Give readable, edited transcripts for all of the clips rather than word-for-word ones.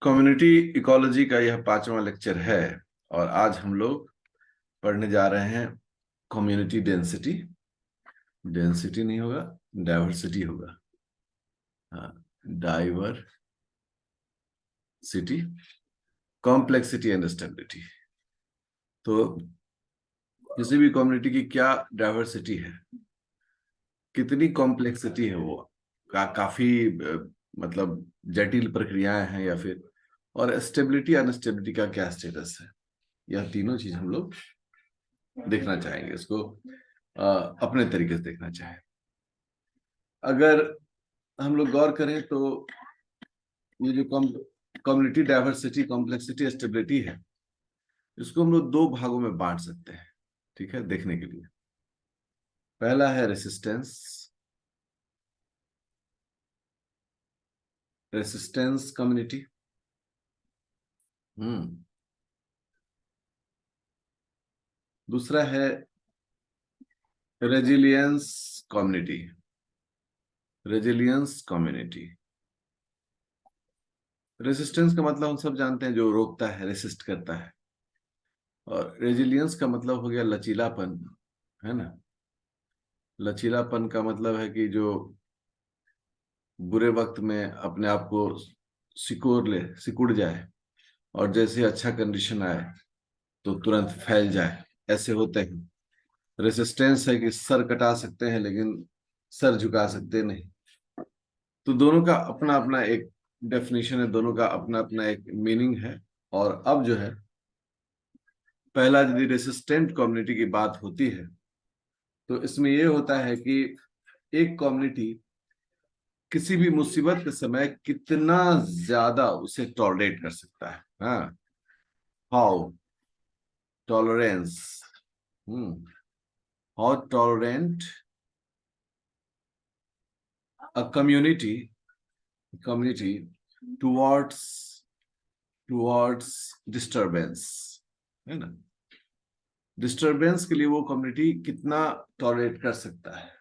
Community ecology का यह 5वां लेक्चर है और आज हम लोग पढ़ने जा रहे हैं कम्युनिटी डेंसिटी। डेंसिटी नहीं होगा, डाइवर्सिटी होगा। हाँ, डाइवर्सिटी, कॉम्प्लेक्सिटी एंड स्टेबिलिटी। तो किसी भी कम्युनिटी की क्या डाइवर्सिटी है, कितनी कॉम्प्लेक्सिटी है, वो काफी मतलब जटिल प्रक्रियाएं हैं या फिर, और स्टेबिलिटी अनस्टेबिलिटी का क्या स्टेटस है, यह तीनों चीज हम लोग देखना चाहेंगे। इसको अपने तरीके से देखना चाहें। अगर हम लोग गौर करें तो ये जो कम्युनिटी डाइवर्सिटी, कॉम्प्लेक्सिटी, स्टेबिलिटी है, इसको हम लोग दो भागों में बांट सकते हैं। ठीक है, देखने के लिए पहला है रेसिस्टेंस। Resistance community. दूसरा है resilience community. Resilience community. Resistance का मतलब हम सब जानते हैं, जो रोकता है, रेसिस्ट करता है। और रेजिलियंस का मतलब हो गया लचीलापन, है ना। लचीलापन का मतलब है कि जो बुरे वक्त में अपने आप को सिकुड़ जाए, और जैसे अच्छा कंडीशन आए तो तुरंत फैल जाए, ऐसे होते हैं। रेसिस्टेंस है कि सर कटा सकते हैं लेकिन सर झुका सकते नहीं। तो दोनों का अपना अपना एक डेफिनेशन है, दोनों का अपना अपना एक मीनिंग है। और अब जो है, पहला यदि रेसिस्टेंट कम्युनिटी की बात होती है तो इसमें यह होता है कि एक कम्युनिटी किसी भी मुसीबत के समय कितना ज्यादा उसे टॉलरेट कर सकता है। हाँ, how tolerance, how tolerant a community towards towards disturbance, है ना। डिस्टरबेंस के लिए वो कम्युनिटी कितना टॉलरेट कर सकता है,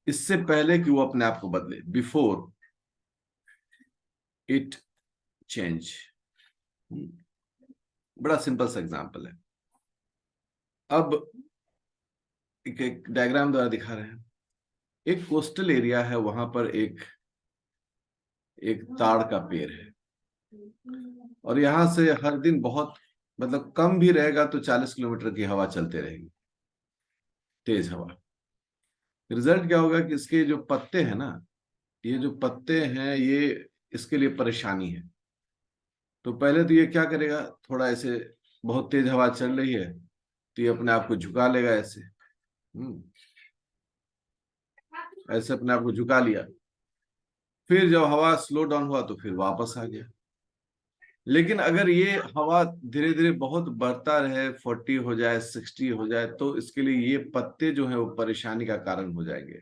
इससे पहले कि वो अपने आप को बदले, बिफोर इट चेंज। बड़ा सिंपल सा एग्जांपल है। अब एक डायग्राम द्वारा दिखा रहे हैं। एक कोस्टल एरिया है, वहां पर एक एक ताड़ का पेड़ है, और यहां से हर दिन बहुत, मतलब कम भी रहेगा तो 40 किलोमीटर की हवा चलते रहेगी, तेज हवा। रिजल्ट क्या होगा कि इसके जो पत्ते हैं ना, ये जो पत्ते हैं, ये इसके लिए परेशानी है। तो पहले तो ये क्या करेगा, थोड़ा ऐसे, बहुत तेज हवा चल रही है तो ये अपने आप को झुका लेगा ऐसे। ऐसे अपने आप को झुका लिया। फिर जब हवा स्लो डाउन हुआ तो फिर वापस आ गया। लेकिन अगर ये हवा धीरे धीरे बहुत बढ़ता रहे, 40 हो जाए, 60 हो जाए, तो इसके लिए ये पत्ते जो है वो परेशानी का कारण हो जाएंगे।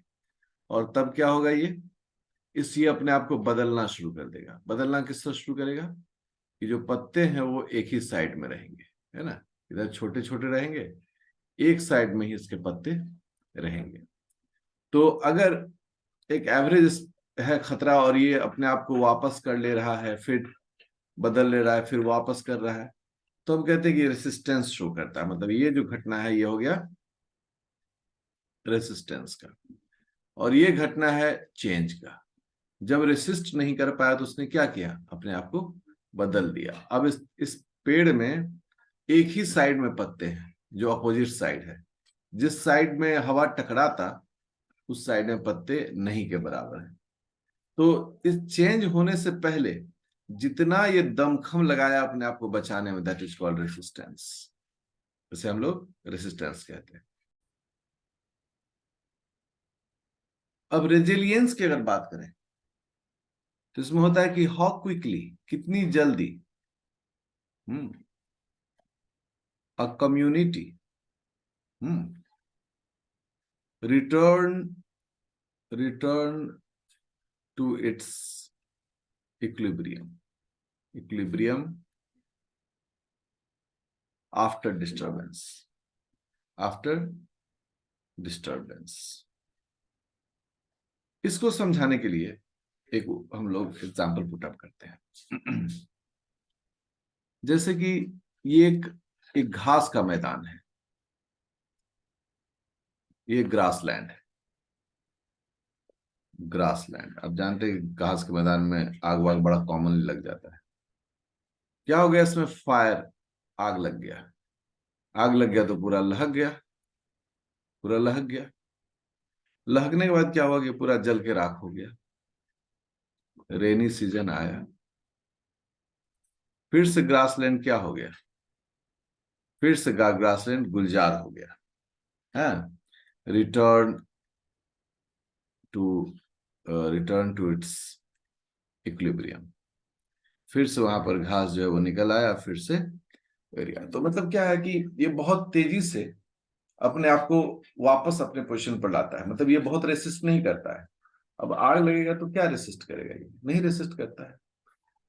और तब क्या होगा, ये अपने आप को बदलना शुरू कर देगा। बदलना किस तरह शुरू करेगा, कि जो पत्ते हैं वो एक ही साइड में रहेंगे, है ना। इधर छोटे छोटे रहेंगे, एक साइड में ही इसके पत्ते रहेंगे। तो अगर एक एवरेज है खतरा, और ये अपने आप को वापस कर ले रहा है, फिर बदल ले रहा है, फिर वापस कर रहा है, तो हम कहते हैं कि रेसिस्टेंस शो करता है। मतलब ये जो घटना है, ये हो गया रेसिस्टेंस का। और ये घटना है चेंज का। जब रेसिस्ट नहीं कर पाया तो उसने क्या किया, अपने आप को बदल दिया। अब इस पेड़ में एक ही साइड में पत्ते हैं, जो अपोजिट साइड है। जिस साइड में हवा टकराता, उस साइड में पत्ते नहीं के बराबर है। तो इस चेंज होने से पहले जितना ये दमखम लगाया अपने आप को बचाने में, दैट इज कॉल्ड रेसिस्टेंस। इसे हम लोग रेसिस्टेंस कहते हैं। अब रेजिलियंस की अगर बात करें तो इसमें होता है कि हाउ क्विकली, कितनी जल्दी, a community return return to its equilibrium after disturbance. इसको समझाने के लिए एक हम लोग एग्जाम्पल पुट अप करते हैं। जैसे कि ये एक घास का मैदान है, ये ग्रास लैंड है। ग्रास लैंड, अब जानते हैं घास के मैदान में आग वाग बड़ा कॉमनली लग जाता है। क्या हो गया इसमें? फायर, आग लग गया। आग लग गया तो पूरा लहक गया, पूरा लहक गया। लहकने के बाद क्या हुआ कि पूरा जल के राख हो गया। रेनी सीजन आया, फिर से ग्रासलैंड क्या हो गया? फिर से ग्रासलैंड गुलजार हो गया है। Return to return to its equilibrium. फिर से वहां पर घास जो है वो निकल आया, फिर से एरिया। तो मतलब क्या है कि ये बहुत तेजी से अपने आप को वापस अपने पोजीशन पर लाता है। मतलब ये बहुत रेसिस्ट नहीं करता है। अब आग लगेगा तो क्या रेसिस्ट करेगा? ये नहीं रेसिस्ट करता है।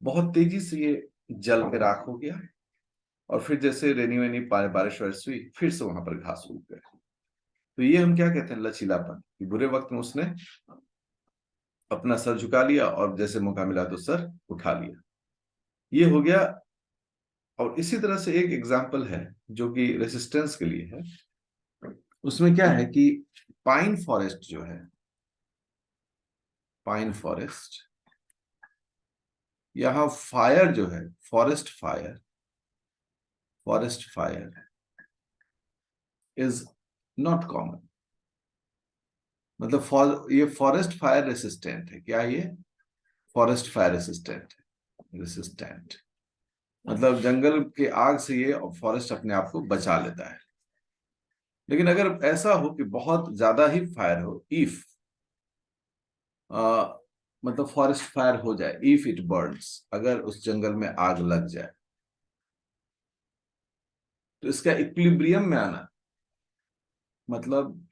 बहुत तेजी से ये जल के राख हो गया, और फिर जैसे रेनी वेनी बारिश वारिश हुई, फिर से वहां पर घास उग गए। तो ये हम क्या कहते हैं? लचीलापन। कि बुरे वक्त में उसने अपना सर झुका लिया और जैसे मौका मिला तो सर उठा लिया। ये हो गया। और इसी तरह से एक एग्जाम्पल है जो कि रेसिस्टेंस के लिए है। उसमें क्या है कि पाइन फॉरेस्ट जो है, पाइन फॉरेस्ट, यहां फायर जो है, forest fire, forest fire is not common. मतलब ये फॉरेस्ट फायर रेसिस्टेंट है। क्या ये? फॉरेस्ट फायर रेसिस्टेंट है। रेसिस्टेंट मतलब जंगल के आग से ये फॉरेस्ट अपने आप को बचा लेता है। लेकिन अगर ऐसा हो कि बहुत ज्यादा ही फायर हो, इफ मतलब फॉरेस्ट फायर हो जाए, इफ इट बर्न्स, अगर उस जंगल में आग लग जाए, तो इसका इक्विलिब्रियम में आना मतलब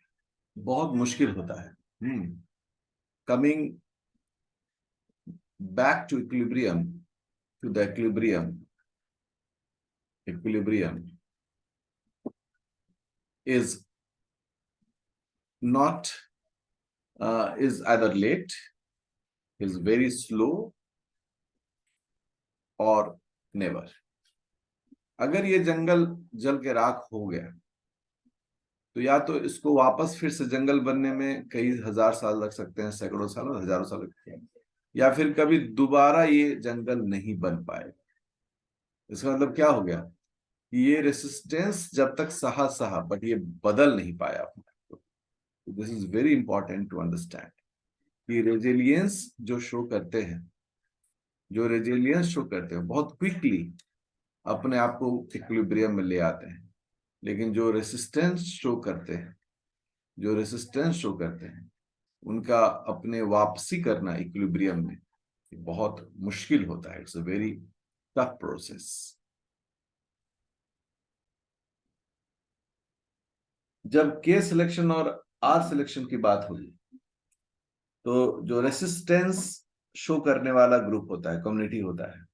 बहुत मुश्किल होता है। Coming back to equilibrium, to the equilibrium, equilibrium is not is either late, is very slow, और नेवर। अगर ये जंगल जल के राख हो गया तो या तो इसको वापस फिर से जंगल बनने में कई हजार साल लग सकते हैं, सैकड़ों साल और हजारों साल लगते हैं, या फिर कभी दोबारा ये जंगल नहीं बन पाएगा। इसका मतलब क्या हो गया? ये रेसिस्टेंस जब तक सहा सहा, बट ये बदल नहीं पाया अपने आप को। This is very important to understand कि रेजिलियंस जो शो करते हैं, जो रेजिलियंस शो करते हैं बहुत क्विकली अपने आप को इक्विलिब्रियम में ले आते हैं। लेकिन जो रेसिस्टेंस शो करते हैं, जो रेसिस्टेंस शो करते हैं, उनका अपने वापसी करना इक्विलिब्रियम में बहुत मुश्किल होता है। It's a very tough process. जब के सिलेक्शन और आर सिलेक्शन की बात होगी, तो जो रेसिस्टेंस शो करने वाला ग्रुप होता है, कम्युनिटी होता है,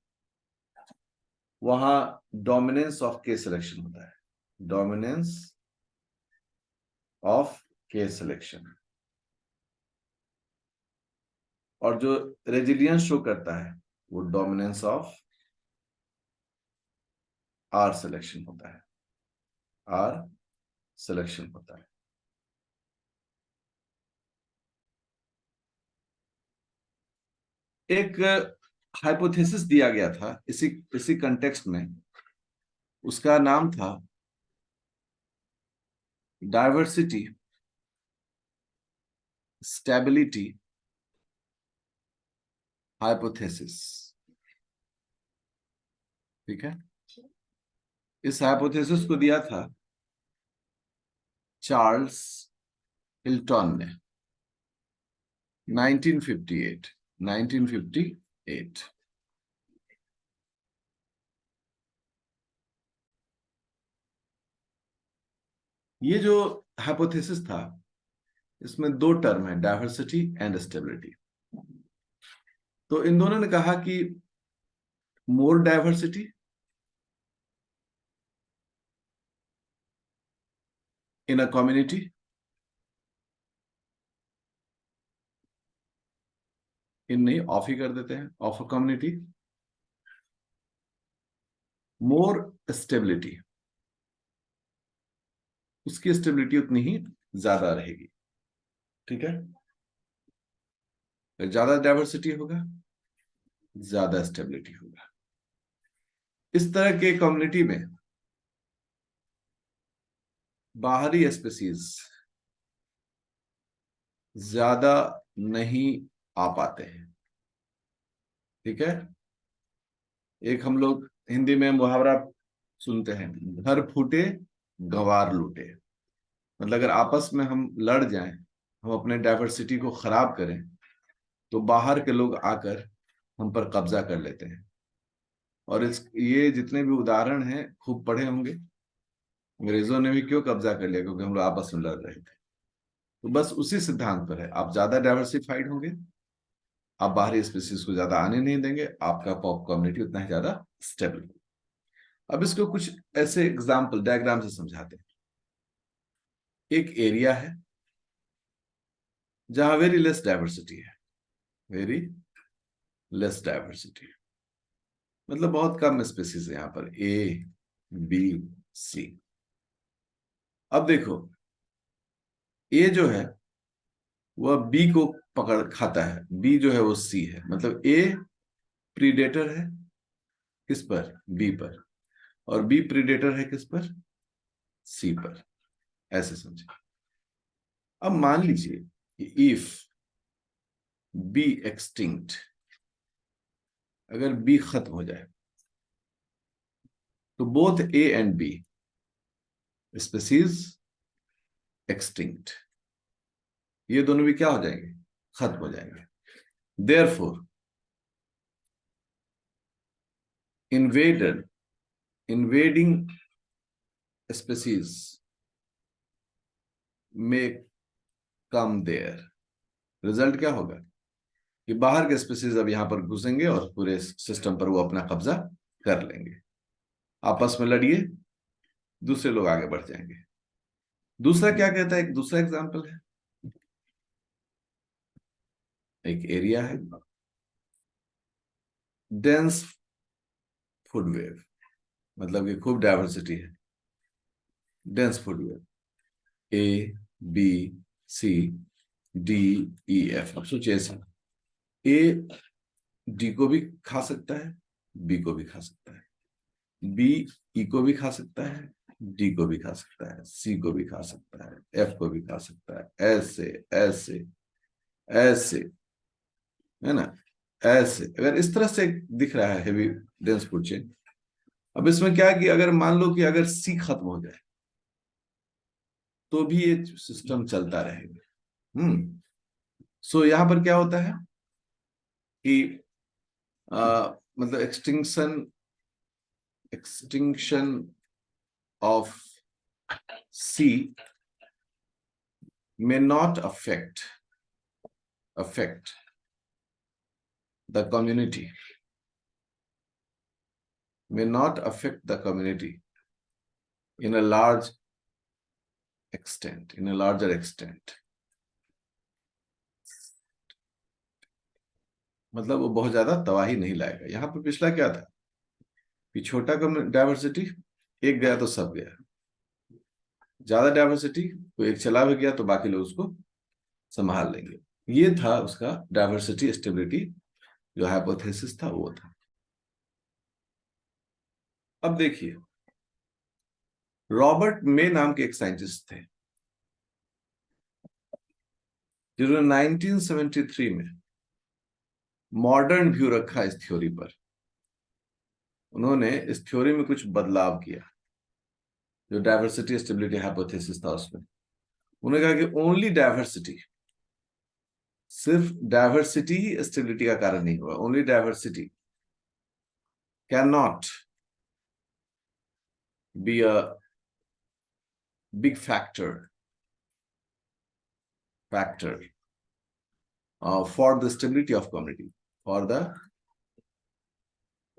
वहां डोमिनेंस ऑफ के सिलेक्शन होता है। डोमिनेंस ऑफ के सिलेक्शन। और जो रेजिलियंस शो करता है वो डोमिनेंस ऑफ आर सिलेक्शन होता है। आर सिलेक्शन होता है। एक हाइपोथेसिस दिया गया था इसी इसी कंटेक्स्ट में। उसका नाम था डाइवर्सिटी स्टेबिलिटी हाइपोथेसिस। ठीक है। इस हाइपोथेसिस को दिया था चार्ल्स हिल्टन ने 1958। 1958। ये जो हाइपोथेसिस था, इसमें दो टर्म है, डाइवर्सिटी एंड स्टेबिलिटी। तो इन दोनों ने कहा कि मोर डाइवर्सिटी इन अ कम्युनिटी, इन नहीं, ऑफ ही कर देते हैं, of a community, more stability, उसकी स्टेबिलिटी उतनी ही ज्यादा रहेगी। ठीक है, ज्यादा डाइवर्सिटी होगा, ज्यादा स्टेबिलिटी होगा। इस तरह के कम्युनिटी में बाहरी स्पीसीज ज्यादा नहीं आ पाते हैं। ठीक है, एक हम लोग हिंदी में मुहावरा सुनते हैं, घर फूटे गंवार लूटे। मतलब अगर आपस में हम लड़ जाएं, हम अपने डाइवर्सिटी को खराब करें, तो बाहर के लोग आकर हम पर कब्जा कर लेते हैं। और ये जितने भी उदाहरण हैं खूब पढ़े होंगे, अंग्रेजों ने भी क्यों कब्जा कर लिया, क्योंकि हम लोग आपस में लड़ रहे थे। तो बस उसी सिद्धांत पर है, आप ज्यादा डाइवर्सिफाइड होंगे, आप बाहरी स्पीसीज को ज्यादा आने नहीं देंगे, आपका पॉप कम्युनिटी उतना ही ज्यादा स्टेबल। अब इसको कुछ ऐसे एग्जाम्पल डायग्राम से समझाते हैं। एक एरिया है जहां वेरी लेस डाइवर्सिटी है, वेरी लेस डाइवर्सिटी, मतलब बहुत कम स्पीसीज है यहाँ पर, ए बी सी। अब देखो, ए जो है वह बी को पकड़ खाता है, बी जो है वो सी है, मतलब ए प्रीडेटर है किस पर, बी पर, और बी प्रीडेटर है किस पर, सी पर। ऐसे समझे। अब मान लीजिए कि इफ बी एक्सटिंक्ट, अगर बी खत्म हो जाए, तो both A and B species extinct, ये दोनों भी क्या हो जाएंगे, खत्म हो जाएंगे। Therefore invading species may come there। Result क्या होगा कि बाहर के स्पीसीज अब यहां पर घुसेंगे और पूरे सिस्टम पर वो अपना कब्जा कर लेंगे। आपस में लड़िए, दूसरे लोग आगे बढ़ जाएंगे। दूसरा क्या कहता है, एक दूसरा एग्जांपल है, एक एरिया है, डेंस फूड वेव, मतलब कि खूब डाइवर्सिटी है, dense food web, A B C D E F. अब सोचिए ऐसा, ए डी को भी खा सकता है, बी को भी खा सकता है, बी ई को भी खा सकता है, डी को भी खा सकता है, सी को भी खा सकता है, एफ को भी खा सकता है, ऐसे ऐसे ऐसे, है ना, ऐसे। अगर इस तरह से दिख रहा है हेवी डेंस फूड चेन, अब इसमें क्या है कि अगर मान लो कि अगर सी खत्म हो जाए तो भी ये सिस्टम चलता रहेगा। सो यहां पर क्या होता है कि मतलब extinction of C may not affect the community, may not affect the community in a large extent, in a larger extent। मतलब वो बहुत ज्यादा तबाही नहीं लाएगा। यहां पर पिछला क्या था कि छोटा डाइवर्सिटी, एक गया तो सब गया, ज्यादा डाइवर्सिटी तो एक चला भी गया तो बाकी लोग उसको संभाल लेंगे। ये था उसका डाइवर्सिटी स्टेबिलिटी जो हाइपोथेसिस था, वो था। अब देखिए, रॉबर्ट मे नाम के एक साइंटिस्ट थे जिन्होंने 1973 में मॉडर्न व्यू रखा इस थ्योरी पर। उन्होंने इस थ्योरी में कुछ बदलाव किया, जो डाइवर्सिटी स्टेबिलिटी हाइपोथेसिस था उसमें। उन्होंने कहा कि ओनली डाइवर्सिटी, सिर्फ डाइवर्सिटी ही स्टेबिलिटी का कारण नहीं हुआ, only diversity can not be a big factor for the stability of community, for the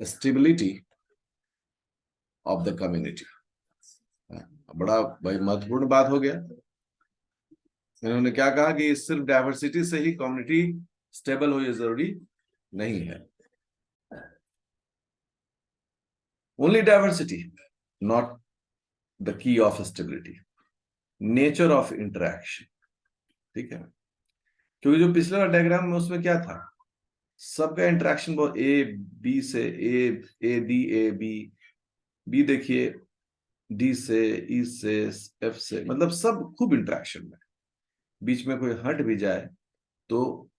stability of the community। बड़ा भाई महत्वपूर्ण बात हो गया। इन्होंने क्या कहा कि सिर्फ डाइवर्सिटी से ही कम्युनिटी स्टेबल हो ये जरूरी नहीं है। Only diversity not the key of stability, nature of interaction. ठीक है, क्योंकि जो पिछले वाला डायग्राम में उसमें क्या था, सबका इंटरेक्शन बहुत, ए बी से, A D A B, B देखिए डी से, ई से, एफ से, मतलब सब खूब इंटरेक्शन में, बीच में कोई हट भी जाए तो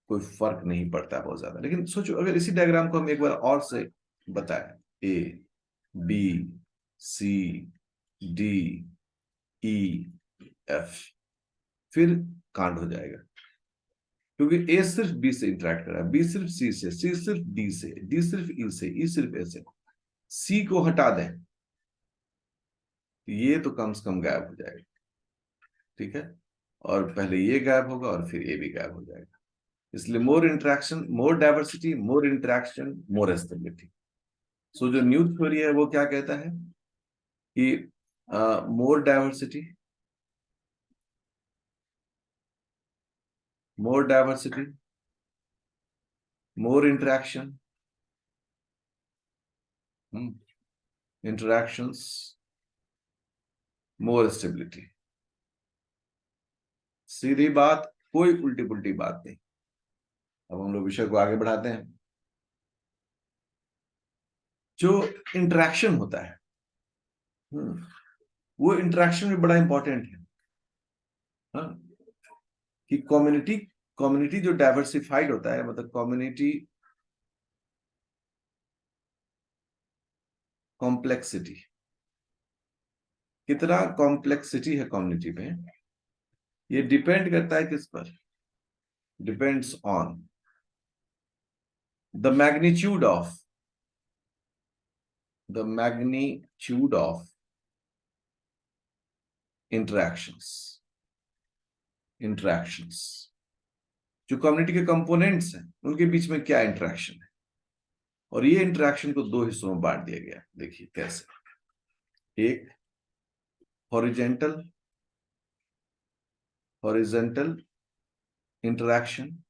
कोई फर्क नहीं पड़ता बहुत ज्यादा। लेकिन सोचो अगर इसी डायग्राम को हम एक बार और से बताएं, A B C D E F, फिर कांड हो जाएगा, क्योंकि ए सिर्फ बी से इंटरेक्ट कर रहा है, बी सिर्फ सी से, सी सिर्फ डी से, डी सिर्फ ई से, ई सिर्फ ए से। सी को हटा दें ये तो कम से कम गायब हो जाएगा। ठीक है, और पहले ये गायब होगा और फिर ये भी गायब हो जाएगा। इसलिए मोर इंटरेक्शन, मोर डाइवर्सिटी, मोर इंटरेक्शन, मोर स्टेबिलिटी। सो जो न्यू थ्योरी है वो क्या कहता है कि मोर डाइवर्सिटी, मोर डाइवर्सिटी, मोर इंटरेक्शन, इंटरेक्शंस, मोर स्टेबिलिटी। सीधी बात, कोई उल्टी पुल्टी बात नहीं। अब हम लोग विषय को आगे बढ़ाते हैं। जो इंटरेक्शन होता है, वो इंटरेक्शन भी बड़ा इंपॉर्टेंट है। हाँ? कि कम्युनिटी, कम्युनिटी जो डाइवर्सिफाइड होता है, मतलब कम्युनिटी कॉम्प्लेक्सिटी, कितना कॉम्प्लेक्सिटी है कम्युनिटी में, ये डिपेंड करता है किस पर, depends on the magnitude of, the magnitude of interactions, interactions. जो कम्युनिटी के कंपोनेंट्स हैं उनके बीच में क्या इंटरेक्शन है, और ये इंटरेक्शन को दो हिस्सों में बांट दिया गया। देखिए कैसे, एक हॉरिजेंटल, हॉरिजेंटल इंटरेक्शन,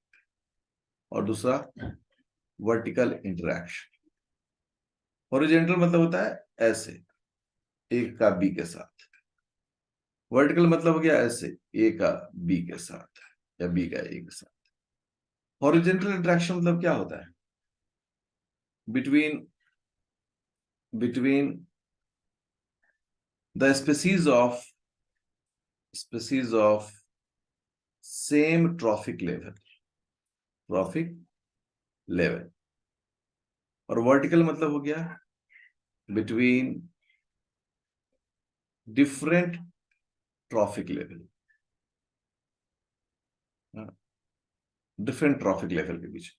और दूसरा वर्टिकल इंटरेक्शन। हॉरिजेंटल मतलब होता है ऐसे, एक का बी के साथ। वर्टिकल मतलब हो गया ऐसे, ए का बी के साथ या बी का ए के साथ। हॉरिजेंटल इंटरेक्शन मतलब क्या होता है, between, between the species of same trophic level, trophic level. और वर्टिकल मतलब हो गया between different trophic level, different trophic level के बीच।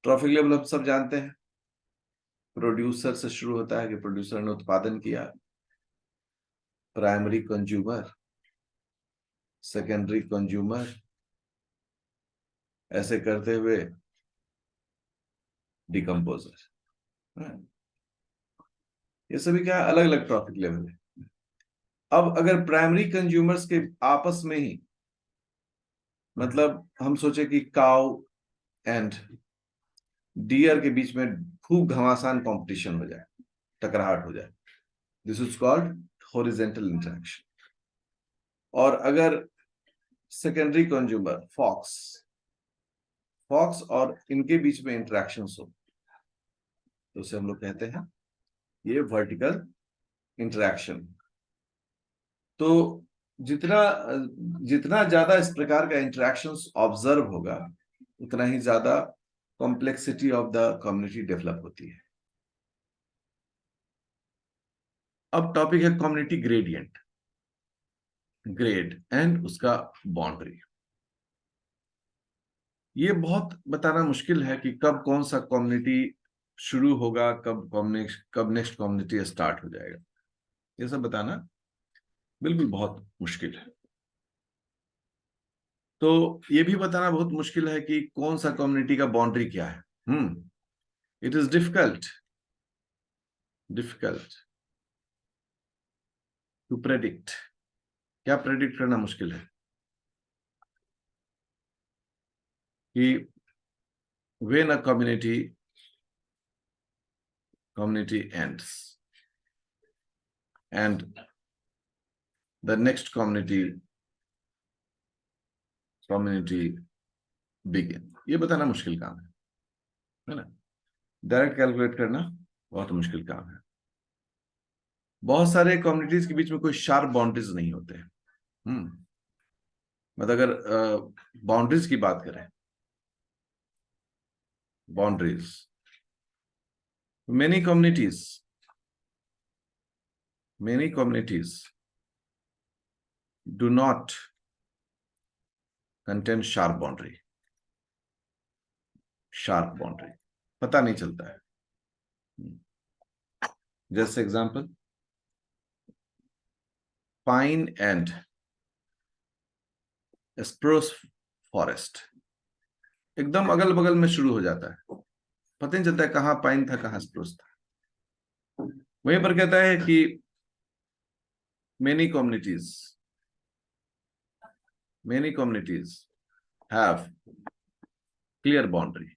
ट्रॉफिक लेवल हम सब जानते हैं, प्रोड्यूसर से शुरू होता है कि प्रोड्यूसर ने उत्पादन किया, प्राइमरी कंज्यूमर, सेकेंडरी कंज्यूमर, ऐसे करते हुए डिकम्पोजर। ये सभी क्या अलग अलग ट्रॉफिक लेवल है। अब अगर प्राइमरी कंज्यूमर्स के आपस में ही, मतलब हम सोचे कि काउ एंड डियर के बीच में खूब घमासान कंपटीशन हो जाए, टकराहट हो जाए, this is called horizontal interaction. और अगर सेकेंडरी कंज्यूमर फॉक्स, फॉक्स और इनके बीच में इंटरेक्शन हो तो उसे हम लोग कहते हैं ये वर्टिकल इंटरेक्शन। तो जितना जितना ज्यादा इस प्रकार का इंटरेक्शंस ऑब्जर्व होगा उतना ही ज्यादा complexity of the community develop होती है। अब टॉपिक है कम्युनिटी ग्रेडियंट, ग्रेड एंड उसका बाउंड्री। ये बहुत बताना मुश्किल है कि कब कौन सा कम्युनिटी शुरू होगा, कब नेक्स्ट कम्युनिटी स्टार्ट हो जाएगा, ये सब बताना बिल्कुल बहुत मुश्किल है। तो ये भी बताना बहुत मुश्किल है कि कौन सा कम्युनिटी का बाउंड्री क्या है। It is difficult, difficult to predict. क्या प्रेडिक्ट करना मुश्किल है कि when a community ends and the next community begin, ये बताना मुश्किल काम है ना। डायरेक्ट कैलकुलेट करना बहुत मुश्किल काम है। बहुत सारे कम्युनिटीज के बीच में कोई शार्प बाउंड्रीज नहीं होते। मतलब अगर बाउंड्रीज की बात करें, boundaries, many communities do not contain sharp boundary, पता नहीं चलता है। जैसे example, pine and spruce forest एकदम अगल बगल में शुरू हो जाता है, पता नहीं चलता है कहां पाइन था कहां स्प्रूस था। वहीं पर कहता है कि many communities have clear boundary,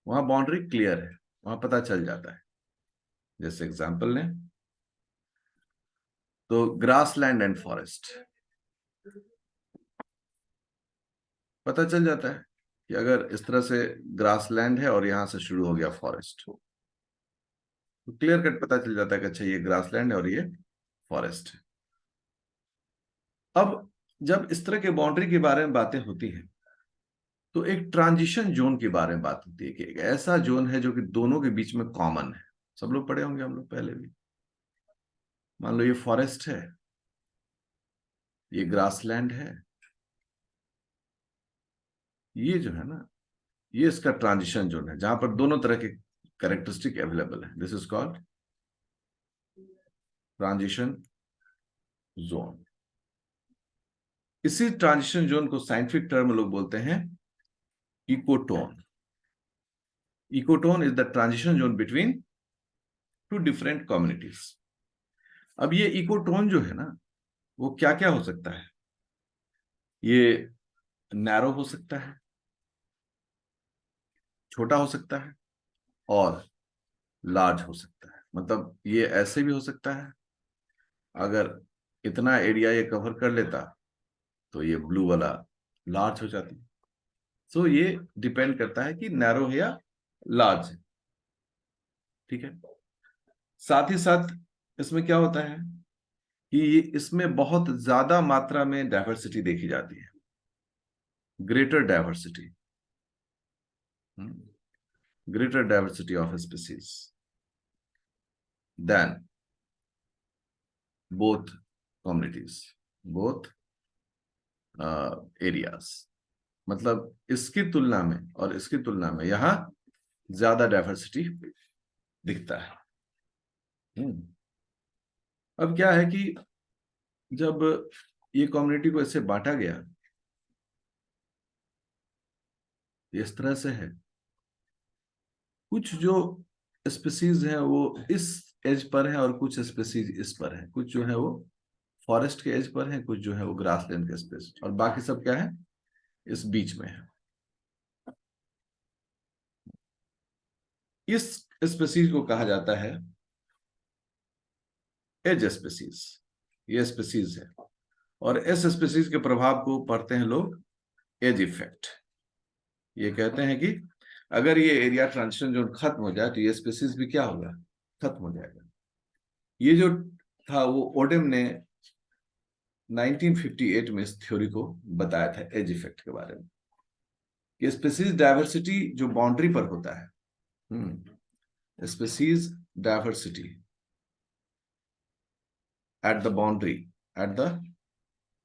वहां बाउंड्री क्लियर है, वहां पता चल जाता है। जैसे एग्जांपल लें तो ग्रासलैंड एंड फॉरेस्ट, पता चल जाता है कि अगर इस तरह से ग्रासलैंड है और यहां से शुरू हो गया फॉरेस्ट, तो क्लियर कट पता चल जाता है कि अच्छा ये ग्रासलैंड है और ये फॉरेस्ट है। अब जब इस तरह के बाउंड्री के बारे में बातें होती हैं तो एक ट्रांजिशन जोन के बारे में बात होती है कि एक ऐसा जोन है जो कि दोनों के बीच में कॉमन है। सब लोग पढ़े होंगे, हम लोग पहले भी। मान लो ये फॉरेस्ट है, ये ग्रासलैंड है, ये जो है ना, ये इसका ट्रांजिशन जोन है जहां पर दोनों तरह के कैरेक्टरिस्टिक अवेलेबल है। This is called transition zone. इसी ट्रांजिशन जोन को साइंटिफिक टर्म में लोग बोलते हैं ecotone. Ecotone is the transition zone between two different communities. अब ये इकोटोन जो है ना, वो क्या क्या हो सकता है? ये नैरो हो सकता है, छोटा हो सकता है, और लार्ज हो सकता है। मतलब ये ऐसे भी हो सकता है, अगर इतना एरिया ये कवर कर लेता तो ये ब्लू वाला लार्ज हो जाती। सो ये डिपेंड करता है कि नैरो है या लार्ज है। ठीक है। साथ ही साथ इसमें क्या होता है कि ये इसमें बहुत ज्यादा मात्रा में डाइवर्सिटी देखी जाती है, greater diversity of species than both communities, both areas. मतलब इसकी तुलना में और इसकी तुलना में यहां ज्यादा डाइवर्सिटी दिखता है। अब क्या है कि जब ये कम्युनिटी को ऐसे बांटा गया, इस तरह से है, कुछ जो स्पीसीज है वो इस एज पर है और कुछ स्पीसीज इस पर है, कुछ जो है वो फॉरेस्ट के एज पर है, कुछ जो है वो ग्रासलैंड के स्पेस, और बाकी सब क्या है, इस बीच में है। इस स्पीसीज को कहा जाता है एज स्पीसीज। ये स्पीसीज है, और इस स्पीसीज के प्रभाव को पढ़ते हैं लोग एज इफेक्ट। ये कहते हैं कि अगर ये एरिया ट्रांजिशन जोन खत्म हो जाए तो ये स्पीसीज भी क्या होगा, खत्म हो जाएगा। ये जो था वो ओडेम ने 1958 में इस थ्योरी को बताया था एज इफेक्ट के बारे में, कि स्पीसीज डाइवर्सिटी जो बाउंड्री पर होता है, species diversity at the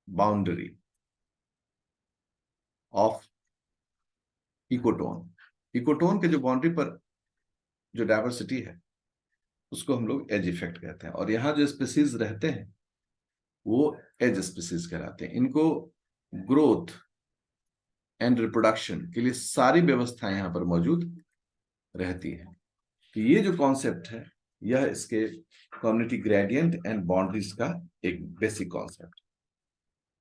boundary of ecotone. Ecotone के जो बाउंड्री पर जो डाइवर्सिटी है उसको हम लोग एज इफेक्ट कहते हैं, और यहाँ जो स्पीसीज रहते हैं वो एज स्पीसीज कहलाते हैं। इनको ग्रोथ एंड रिप्रोडक्शन के लिए सारी व्यवस्थाएं यहाँ पर मौजूद रहती है। तो ये जो कॉन्सेप्ट है, यह इसके कम्युनिटी ग्रेडियंट एंड बाउंड्रीज का एक बेसिक कॉन्सेप्ट।